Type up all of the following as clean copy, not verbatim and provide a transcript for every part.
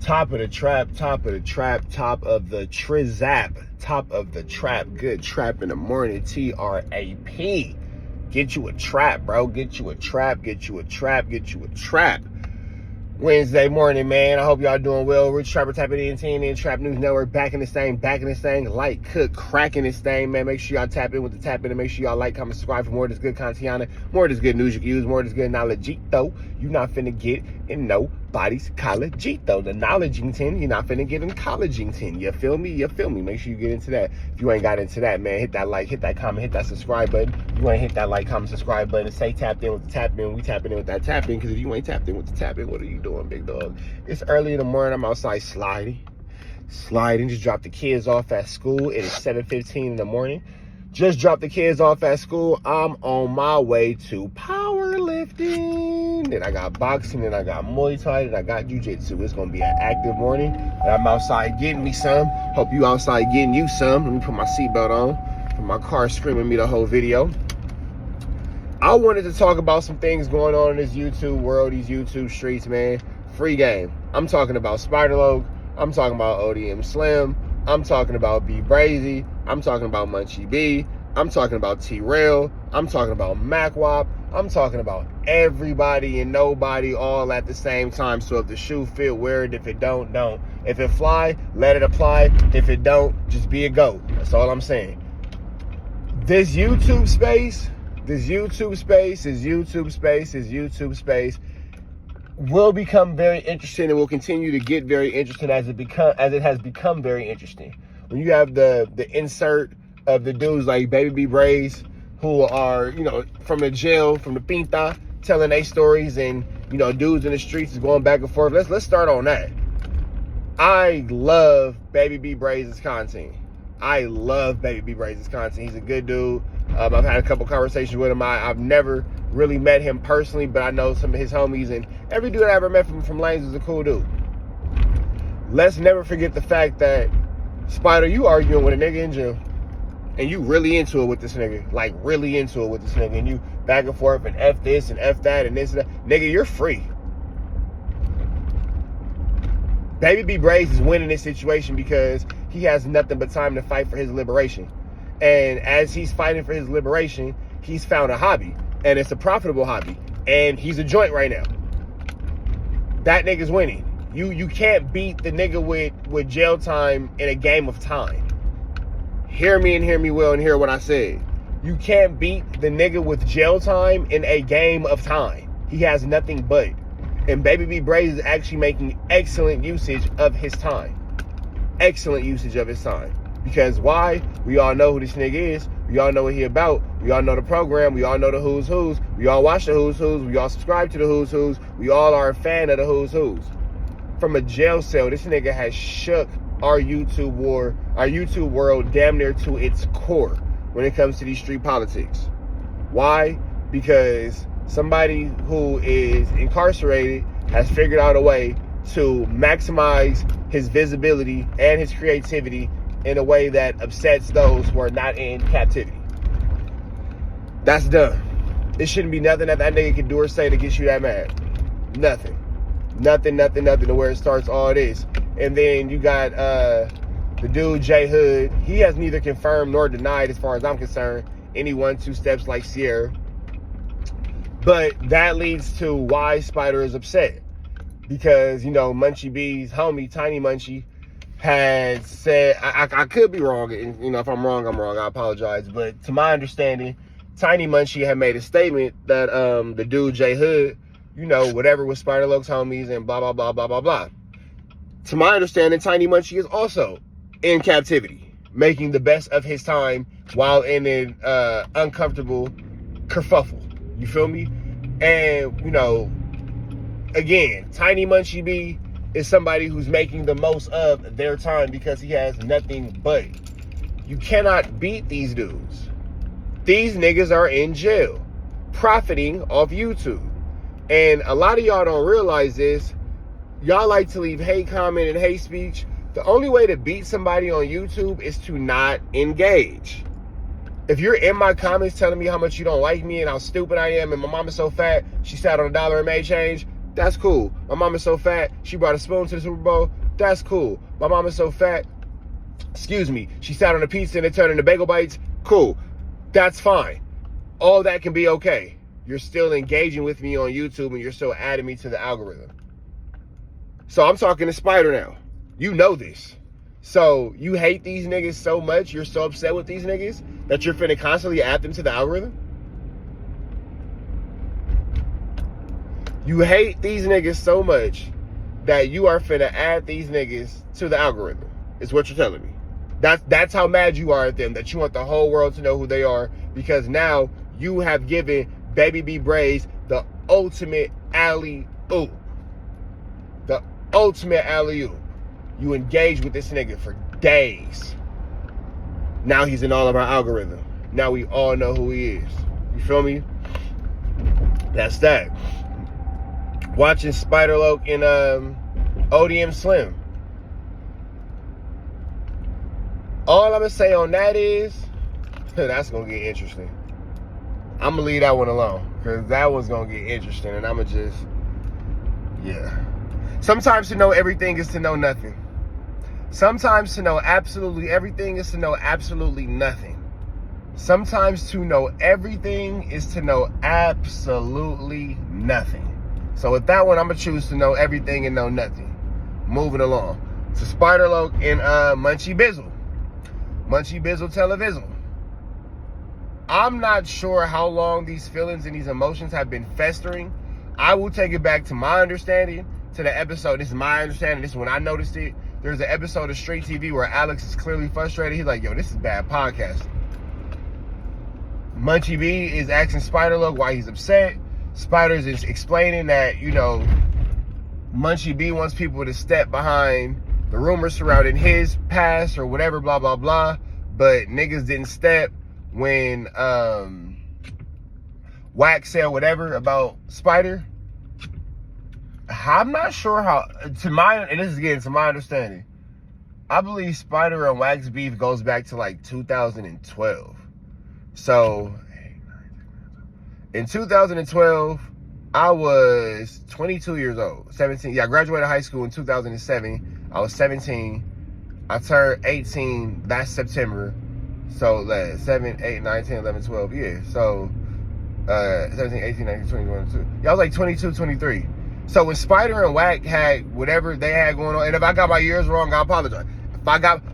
Top of the trap, top of the trap, top of the trizap, top of the trap. Good trap in the morning, TRAP. Get you a trap, bro. Get you a trap, get you a trap, get you a trap. Wednesday morning, man. I hope y'all doing well. Rich Trapper, type it in, TNN Trap News Network. Back in this thing, light, cook, cracking this thing, man. Make sure y'all tap in with the tap in and make sure y'all like, comment, subscribe for more of this good content, more of this good news you can use, more of this good knowledge, though. You not finna get in nobody's college, though. The knowledgington, you're not finna get in collegington. You feel me? You feel me? Make sure you get into that. If you ain't got into that, man, hit that like, hit that comment, hit that subscribe button. If you ain't hit that like, comment, subscribe button, and stay tapped in with the tap in. We tapping in with that tap in, because if you ain't tapped in with the tap in, what are you doing, big dog? It's early in the morning. I'm outside sliding. Just dropped the kids off at school. It is 7:15 in the morning. Just dropped the kids off at school. I'm on my way to powerlifting. Then I got boxing, then I got Muay Thai, then I got jiu-jitsu. It's gonna be an active morning. And I'm outside getting me some. Hope you outside getting you some. Let me put my seatbelt on. Put my car screaming me the whole video. I wanted to talk about some things going on in this YouTube world, these YouTube streets, man. Free game. I'm talking about Spider-Loc. I'm talking about ODM Slim. I'm talking about Brazy. I'm talking about Munchie B. I'm talking about Trell. I'm talking about Wack. I'm talking about everybody and nobody all at the same time. So if the shoe fit, wear it. If it don't, don't. If it fly, let it apply. If it don't, just be a goat. That's all I'm saying. This YouTube space will become very interesting and will continue to get very interesting as it has become very interesting. When you have the insert of the dudes like Baby Brazy, who are, from the jail, from the pinta, telling their stories, and, dudes in the streets is going back and forth. Let's start on that. I love Baby Brazy's content. He's a good dude. I've had a couple conversations with him. I've never really met him personally, but I know some of his homies, and every dude I ever met from Lanes was a cool dude. Let's never forget the fact that, Spider, you arguing with a nigga in jail, and you really into it with this nigga, and you back and forth and F this and F that and this and that. Nigga, you're free. Baby Brazy is winning this situation because he has nothing but time to fight for his liberation. And as he's fighting for his liberation, he's found a hobby. And it's a profitable hobby. And he's a joint right now. That nigga's winning. You can't beat the nigga with jail time in a game of time. Hear me and hear me well and hear what I said. You can't beat the nigga with jail time in a game of time. He has nothing but. And Baby Brazy is actually making excellent usage of his time. Because why? We all know who this nigga is. We all know what he about. We all know the program. We all know the who's who's. We all watch the who's who's. We all subscribe to the who's who's. We all are a fan of the who's who's. From a jail cell, this nigga has shook our YouTube world damn near to its core when it comes to these street politics. Why? Because somebody who is incarcerated has figured out a way to maximize his visibility and his creativity in a way that upsets those who are not in captivity. That's dumb. It shouldn't be nothing that nigga can do or say to get you that mad. Nothing to where it starts all this. And then you got the dude J Hood. He has neither confirmed nor denied, as far as I'm concerned, any 1-2 steps like Sierra. But that leads to why Spider is upset. Because, Munchie B's homie, Tiny Munchie, had said, I could be wrong, and if I'm wrong, I apologize. But to my understanding, Tiny Munchie had made a statement that the dude J Hood, whatever with Spider-Loc's homies and blah, blah, blah, blah, blah, blah. To my understanding, Tiny Munchie is also in captivity, making the best of his time while in an uncomfortable kerfuffle. You feel me? And, again, Tiny Munchie B is somebody who's making the most of their time because he has nothing but. You cannot beat these dudes. These niggas are in jail, profiting off YouTube. And a lot of y'all don't realize this. Y'all like to leave hate comment and hate speech. The only way to beat somebody on YouTube is to not engage. If you're in my comments telling me how much you don't like me and how stupid I am and my mom is so fat, she sat on $1 and made change, That's cool. My mama's so fat, she brought a spoon to the Super Bowl. That's cool. My mama's so fat, excuse me, she sat on a pizza and it turned into bagel bites. Cool. That's fine. All that can be okay. You're still engaging with me on YouTube and you're still adding me to the algorithm. So I'm talking to Spider now. You know this. So you hate these niggas so much, you're so upset with these niggas that you're finna constantly add them to the algorithm? You hate these niggas so much that you are finna add these niggas to the algorithm, is what you're telling me. That's how mad you are at them, that you want the whole world to know who they are, because now you have given Baby B Brazy the ultimate alley-oop. The ultimate alley-oop. You engage with this nigga for days. Now he's in all of our algorithm. Now we all know who he is. You feel me? That's that. Watching Spider-Loke and ODM Slim. All I'm gonna say on that is, that's gonna get interesting. I'm gonna leave that one alone, because that one's gonna get interesting, and I'm gonna just, yeah. Sometimes to know everything is to know nothing. Sometimes to know absolutely everything is to know absolutely nothing. Sometimes to know everything is to know absolutely nothing. So with that one, I'm gonna choose to know everything and know nothing. Moving along to Spider-Loke and Munchie Bizzle. Munchie Bizzle Televizzle. I'm not sure how long these feelings and these emotions have been festering. I will take it back to my understanding, to the episode. This is my understanding. This is when I noticed it. There's an episode of Straight TV where Alex is clearly frustrated. He's like, yo, this is bad podcasting. Munchie B is asking Spider-Loke why he's upset. Spiders is explaining that, you know, Munchie B wants people to step behind the rumors surrounding his past or whatever, blah, blah, blah. But niggas didn't step when Wack said whatever about Spider. I'm not sure how, and this is again to my understanding, I believe Spider and Wack's beef goes back to like 2012. So in 2012, I was 22 years old, 17. Yeah, I graduated high school in 2007. I was 17. I turned 18 that September. So 7, 8, 9, 10, 11, 12. Yeah, so 17, 18, 19, 20, 22. Yeah, I was like 22, 23. So when Spider and Wack had whatever they had going on, and if I got my years wrong, I apologize.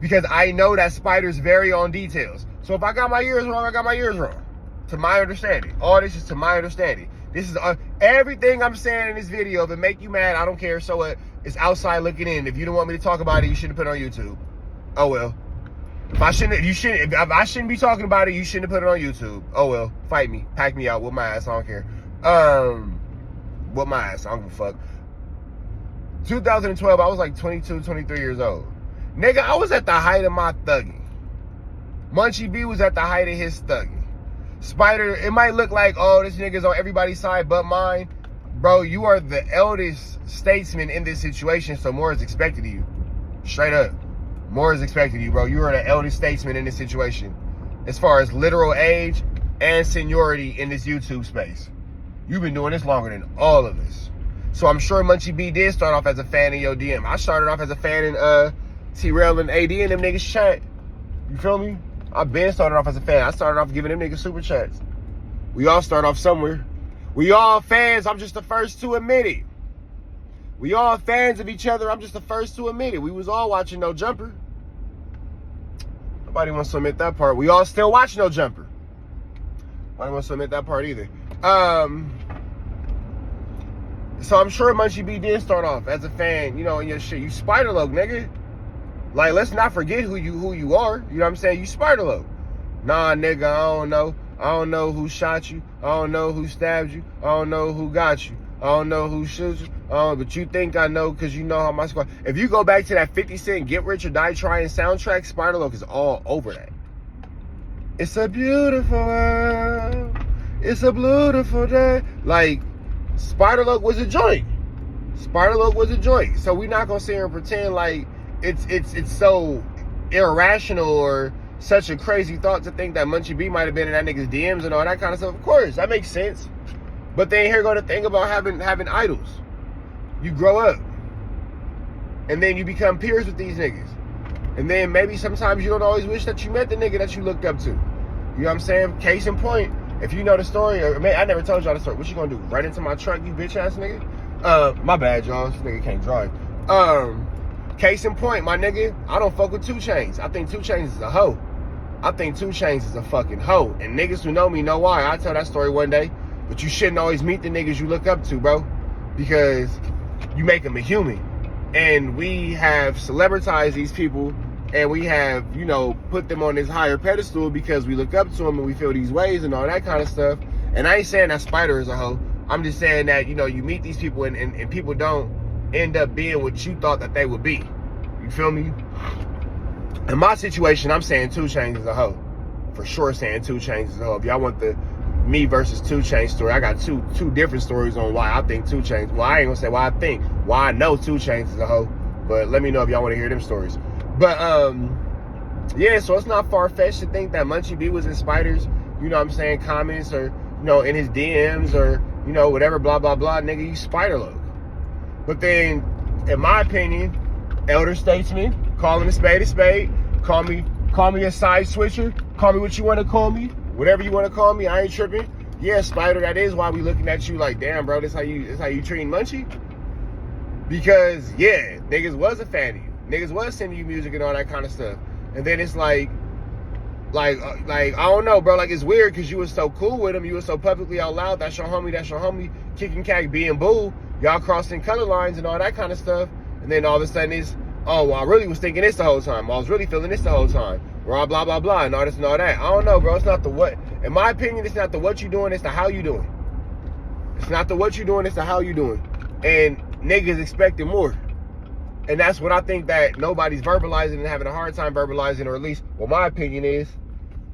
Because I know that Spiders vary on details. So if I got my years wrong, I got my years wrong. To my understanding. All this is to my understanding. This is everything I'm saying in this video. If it make you mad, I don't care. So it's outside looking in. If you don't want me to talk about it, you shouldn't put it on YouTube. Oh well. If I shouldn't be talking about it, you shouldn't have put it on YouTube. Oh well. Fight me. Pack me out. Whoop my ass. I don't care. Whoop my ass. I don't give a fuck. 2012, I was like 22, 23 years old. Nigga, I was at the height of my thugging. Munchie B was at the height of his thugging. Spider, it might look like, oh, this nigga's on everybody's side but mine. Bro, you are the eldest statesman in this situation, so more is expected of you. Straight up. More is expected of you, bro. You are the eldest statesman in this situation. As far as literal age and seniority in this YouTube space. You've been doing this longer than all of us. So I'm sure Munchie B did start off as a fan in your DM. I started off as a fan in Trell and AD and them niggas chat. You feel me? I've been started off as a fan. I started off giving them niggas super chats. We all start off somewhere. We all fans. I'm just the first to admit it. We all fans of each other. I'm just the first to admit it. We was all watching No Jumper. Nobody wants to admit that part. We all still watch No Jumper. Nobody wants to admit that part either. So I'm sure Munchie B did start off as a fan, you know, in your shit. You Spider-Loke, nigga. Like, let's not forget who you are. You know what I'm saying? You Spider-Loke. Nah, nigga, I don't know. I don't know who shot you. I don't know who stabbed you. I don't know who got you. I don't know who shoots you. But you think I know because you know how my squad. If you go back to that 50 Cent Get Rich or Die Trying soundtrack, Spider-Loke is all over that. It's a beautiful world. It's a beautiful day. Like, Spider-Loke was a joint. Spider-Loke was a joint. So we're not gonna sit here and pretend like it's so irrational or such a crazy thought to think that Munchie B might have been in that nigga's DMs and all that kind of stuff. Of course, that makes sense. But then here go to think about having idols. you grow up. And then you become peers with these niggas. And then maybe sometimes you don't always wish that you met the nigga that you looked up to. You know what I'm saying? Case in point, if you know the story, or I never told y'all the story. What you gonna do? Run into my truck, you bitch ass nigga? My bad, y'all. This nigga can't drive. Case in point, my nigga, I don't fuck with 2 Chainz. I think 2 Chainz is a hoe. I think 2 Chainz is a fucking hoe. And niggas who know me know why. I tell that story one day. But you shouldn't always meet the niggas you look up to, bro. Because you make them a human. And we have celebritized these people, and we have, you know, put them on this higher pedestal because we look up to them and we feel these ways and all that kind of stuff. And I ain't saying that Spider is a hoe. I'm just saying that, you know, you meet these people and people don't end up being what you thought that they would be. You feel me? In my situation, I'm saying 2 Chainz is a hoe. For sure saying 2 Chainz is a hoe. If y'all want the me versus 2 Chainz story, I got two different stories on why I think 2 Chainz. Well, I ain't gonna say why I think. Why I know 2 Chainz is a hoe. But let me know if y'all want to hear them stories. But yeah, so it's not far-fetched to think that Munchie B was in Spider's, you know what I'm saying, comments, or, you know, in his DMs, or, you know, whatever, blah, blah, blah, nigga, you Spider look. But then, in my opinion, elder statesman, calling a spade, call me a side switcher, call me what you want to call me, whatever you want to call me, I ain't tripping. Yeah, Spider, that is why we looking at you like, damn, bro, this how you treating Munchie? Because, yeah, niggas was a fan of you. Niggas was sending you music and all that kind of stuff. And then it's like, I don't know, bro. Like, it's weird because you was so cool with him. You was so publicly out loud. That's your homie. Kicking cack, being boo. Y'all crossing color lines and all that kind of stuff. And then all of a sudden it's, oh, well, I really was thinking this the whole time. I was really feeling this the whole time. Blah, blah, blah, blah, and all this and all that. I don't know, bro. It's not the what. In my opinion, it's not the what you doing. It's the how you doing. It's not the what you doing. It's the how you doing. And niggas expecting more. And that's what I think that nobody's verbalizing and having a hard time verbalizing, or at least what my opinion is,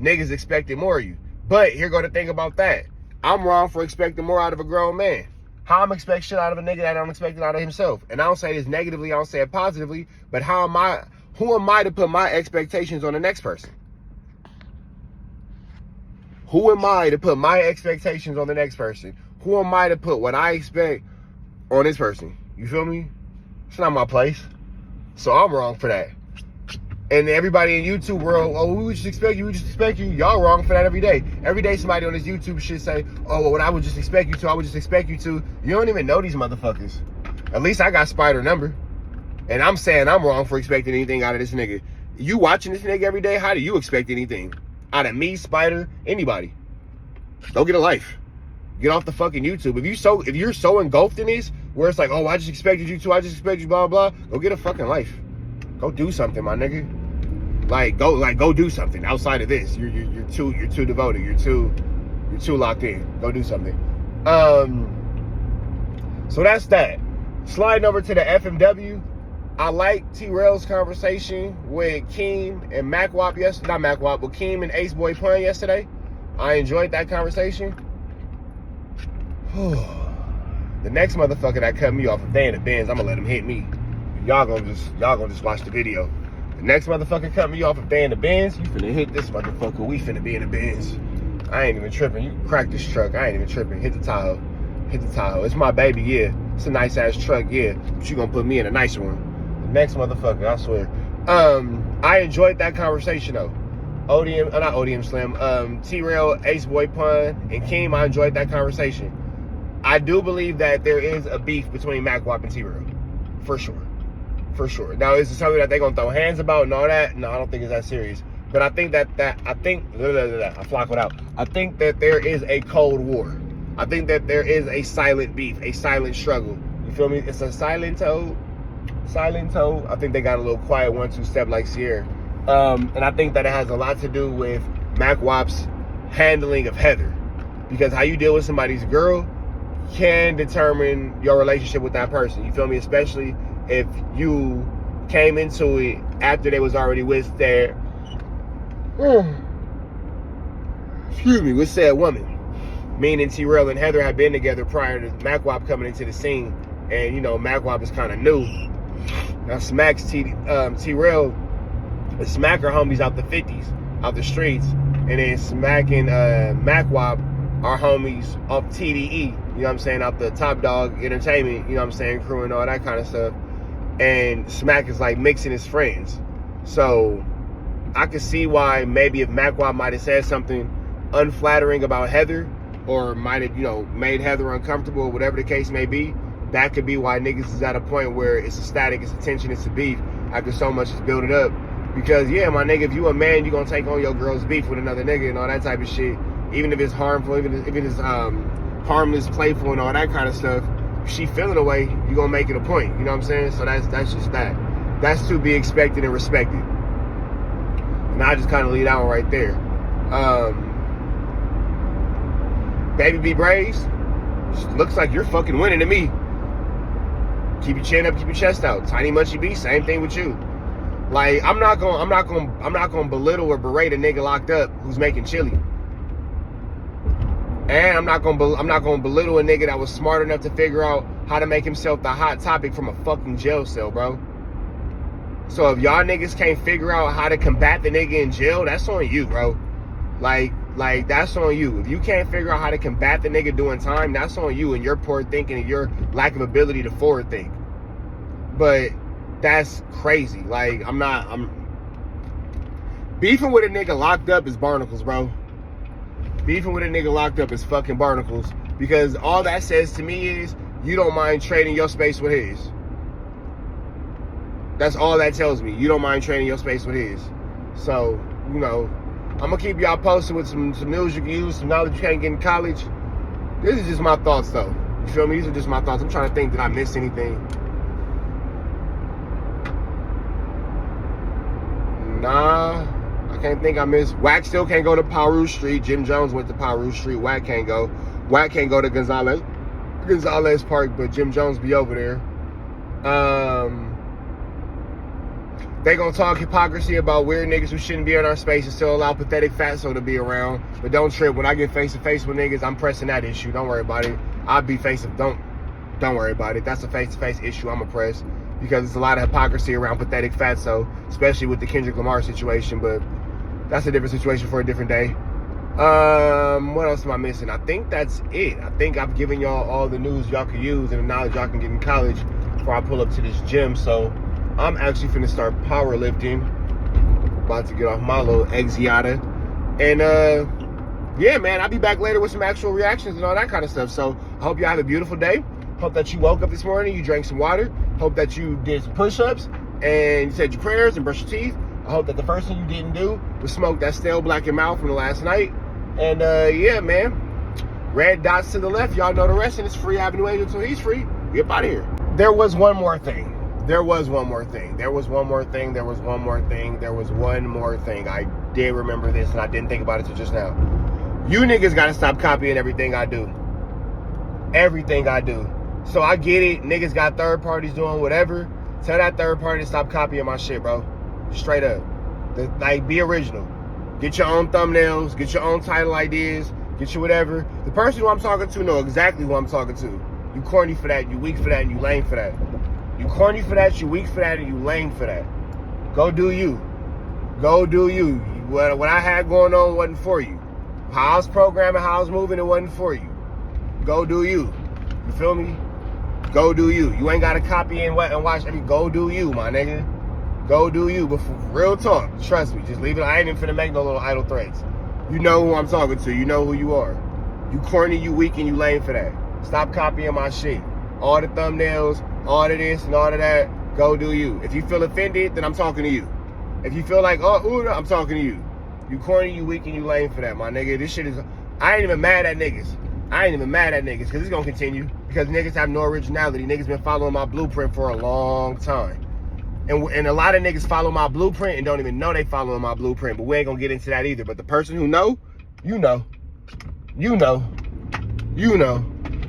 niggas expecting more of you. But here go the thing about that. I'm wrong for expecting more out of a grown man. How I'm expecting shit out of a nigga that I don't expect it out of himself. And I don't say this negatively, I don't say it positively, but who am I to put my expectations on the next person? Who am I to put my expectations on the next person? Who am I to put what I expect on this person? You feel me? It's not my place. So I'm wrong for that. And everybody in YouTube world, oh, we just expect you, Y'all wrong for that every day. Every day somebody on this YouTube shit say, oh, well, what I would just expect you to, You don't even know these motherfuckers. At least I got Spider number. And I'm saying I'm wrong for expecting anything out of this nigga. You watching this nigga every day, how do you expect anything? Out of me, Spider, anybody. Go get a life. Get off the fucking YouTube. If you're so engulfed in this, where it's like, oh, I just expected you to, I just expected you, blah, blah, go get a fucking life. Go do something, my nigga. Go do something outside of this. You're too devoted. You're too locked in. Go do something. So that's that. Sliding over to the FMW. I like Trell's conversation with Keem and MacWop yesterday. Not MacWop, but Keem and Ace Boy Pun yesterday. I enjoyed that conversation. The next motherfucker that cut me off, if they in the Benz, I'm gonna let him hit me. Y'all gonna just watch the video. The next motherfucker cut me off, if they in the Benz, you finna hit this motherfucker. We finna be in the Benz. I ain't even tripping. You can crack this truck. I ain't even tripping. Hit the Tahoe. It's my baby, yeah. It's a nice ass truck, yeah. But you gonna put me in a nicer one. The next motherfucker, I swear. I enjoyed that conversation though. Not ODM Slim. Trell, Ace Boy Pun, and Keem. I enjoyed that conversation. I do believe that there is a beef between MacWop and Trell. For sure. Now, is it something that they're going to throw hands about and all that? No, I don't think it's that serious. But I think I FLAKKO out. I think that there is a cold war. I think that there is a silent beef, a silent struggle. You feel me? It's a silent toe. I think they got a little quiet 1-2 step like Sierra. And I think that it has a lot to do with MacWop's handling of Heather. Because how you deal with somebody's girl can determine your relationship with that person. You feel me? Especially if you came into it after they was already with their with said woman. Meaning Trell and Heather had been together prior to MacWop coming into the scene. And you know, MacWop is kind of new. Now smacks Trell, smack her homies out the 50s, out the streets, and then smacking MacWop, our homies, off TDE. You you know what I'm saying, out the Top Dog Entertainment, you know what I'm saying, crew and all that kind of stuff. And Smack is like mixing his friends. So I could see why maybe if Mackwop might have said something unflattering about Heather, or might have, you know, made Heather uncomfortable, or whatever the case may be, that could be why niggas is at a point where it's a static, it's a tension, it's a beef after so much is building up. Because yeah, my nigga, if you a man, you gonna take on your girl's beef with another nigga and all that type of shit, even if it's harmful, even if it is harmless, playful, and all that kind of stuff. If she feeling away, you gonna make it a point. You know what I'm saying? So that's just that. That's to be expected and respected. And I just kind of leave that one right there. Baby B Brazy, looks like you're fucking winning to me. Keep your chin up, keep your chest out. Tiny Munchie B, same thing with you. Like, I'm not gonna belittle or berate a nigga locked up who's making chili. And I'm not gonna belittle a nigga that was smart enough to figure out how to make himself the hot topic from a fucking jail cell, bro. So if y'all niggas can't figure out how to combat the nigga in jail, that's on you, bro. Like that's on you. If you can't figure out how to combat the nigga doing time, that's on you and your poor thinking and your lack of ability to forward think. But that's crazy. Like, I'm beefing with a nigga locked up is barnacles, bro. Beefing with a nigga locked up is fucking barnacles, because all that says to me is you don't mind trading your space with his. That's all that tells me. You don't mind trading your space with his. So, you know, I'm gonna keep y'all posted with some news you can use, some knowledge you can't get in college. This is just my thoughts, though. You feel me? These are just my thoughts. I'm trying to think, did I miss anything? Nah, I can't think I missed. Wack still can't go to Paru Street. Jim Jones went to Paru Street. Wack can't go. Wack can't go to Gonzalez Park, but Jim Jones be over there. They gonna talk hypocrisy about weird niggas who shouldn't be in our space and still allow pathetic fatso to be around. But don't trip, when I get face to face with niggas, I'm pressing that issue. Don't worry about it. I'll be don't worry about it. That's a face to face issue I'ma press, because there's a lot of hypocrisy around pathetic fatso, especially with the Kendrick Lamar situation. But that's a different situation for a different day. What else am I missing? I think that's it. I think I've given y'all all the news y'all can use and the knowledge y'all can get in college before I pull up to this gym. So I'm actually finna start powerlifting. About to get off my little Exiata. And yeah, man, I'll be back later with some actual reactions and all that kind of stuff. So I hope y'all have a beautiful day. Hope that you woke up this morning, you drank some water. Hope that you did some push-ups and you said your prayers and brushed your teeth. I hope that the first thing you didn't do was smoke that stale black in mouth from the last night. And yeah, man, red dots to the left. Y'all know the rest, and it's free Avenue A until he's free. Get up out of here. There was one more thing. There was one more thing. I did remember this, and I didn't think about it till just now. You niggas gotta stop copying everything I do. Everything I do. So I get it. Niggas got third parties doing whatever. Tell that third party to stop copying my shit, bro. Straight up. Like, be original. Get your own thumbnails. Get your own title ideas. Get your whatever. The person who I'm talking to know exactly who I'm talking to. You corny for that. You weak for that. And you lame for that. You corny for that. You weak for that. And you lame for that. Go do you. Go do you. What I had going on wasn't for you. How I was programming, how I was moving, it wasn't for you. Go do you. You feel me? Go do you. You ain't got to copy and watch. Go do you, my nigga. Go do you. But for real talk, trust me, just leave it. I ain't even finna make no little idle threats. You know who I'm talking to. You know who you are. You corny, you weak, and you lame for that. Stop copying my shit. All the thumbnails, all of this and all of that, go do you. If you feel offended, then I'm talking to you. If you feel like, oh, ooh, I'm talking to you. You corny, you weak, and you lame for that, my nigga. This shit is, I ain't even mad at niggas. Because it's gonna continue. Because niggas have no originality. Niggas been following my blueprint for a long time. And a lot of niggas follow my blueprint and don't even know they following my blueprint. But we ain't gonna get into that either. But the person who know, you know. You know. You know.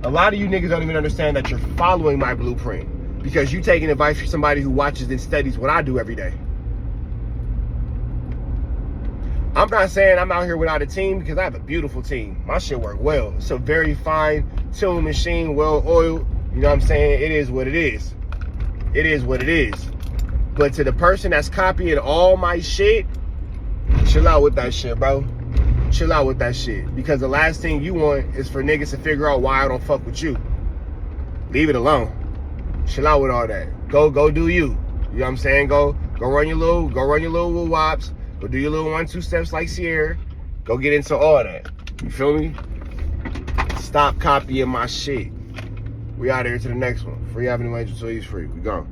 A lot of you niggas don't even understand that you're following my blueprint. Because you taking advice from somebody who watches and studies what I do every day. I'm not saying I'm out here without a team, because I have a beautiful team. My shit work well. It's a very fine tune machine, well oiled. You know what I'm saying? It is what it is. It is what it is. But to the person that's copying all my shit, chill out with that shit, bro. Chill out with that shit. Because the last thing you want is for niggas to figure out why I don't fuck with you. Leave it alone. Chill out with all that. Go do you. You know what I'm saying? Go run your little woo wops. Go do your little 1-2 steps like Sierra. Go get into all that. You feel me? Stop copying my shit. We out here to the next one. Free Avenue Angel till he's free. We gone.